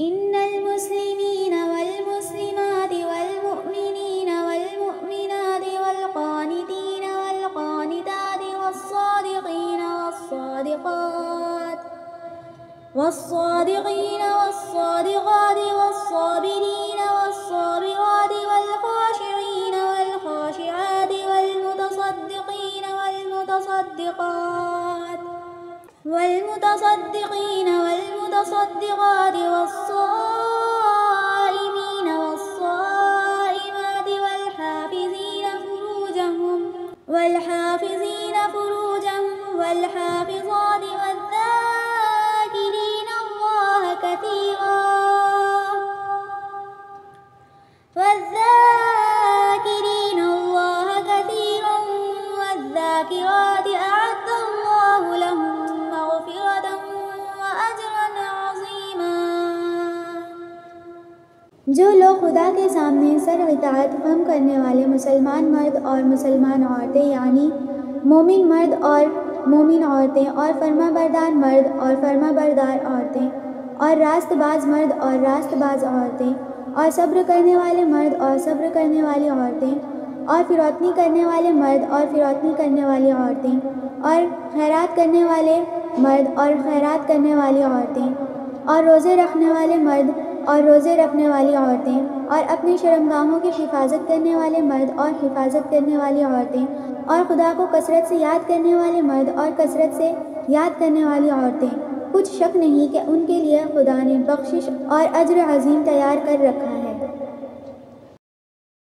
इन्नल मुस्लिमीन वल मुस्लिमात वल मुमिनीन वल मुमिनात वल क़ानितीन वल क़ानितात वस्सादिक़ीन वस्सादिक़ात वस्साबिरीन वस्साबिरात वल ख़ाशिईन वल ख़ाशिआत वल मुतसद्दिक़ीन वल मुतसद्दिक़ात वस्साइमीन वस्साइमात वल हाफ़िज़ीन फ़ुरूजहुम वल हाफ़िज़ात वज़्ज़ाकिरीन अल्लाह कसीरन वज़्ज़ाकिरात अअद्द अल्लाहु लहुम मग़फ़िरतन व अजरन अज़ीमा। जो लोग खुदा के सामने सर्व इताअत हम करने वाले मुसलमान मर्द और मुसलमान औरतें यानी मोमिन मर्द और मोमिन औरतें और फर्माबरदार मर्द और फर्माबरदार औरतें और रास्तबाज मर्द और रास्तबाज औरतें और सब्र करने वाले मर्द और सब्र करने वाली औरतें और फिरौतनी करने वाले मर्द और फिरौतनी करने वाली औरतें और खैरात करने वाले मर्द और खैरात करने वाली औरतें और रोज़े रखने वाले मर्द और रोज़े रखने वाली औरतें और अपनी शर्मगाहों की हिफाजत करने वाले मर्द और हिफाजत करने वाली औरतें और खुदा को कसरत से याद करने वाले मर्द और कसरत से याद करने वाली औरतें, कुछ शक नहीं कि उनके लिए खुदा ने बख्शिश और अज्र अज़ीम तैयार कर रखा है।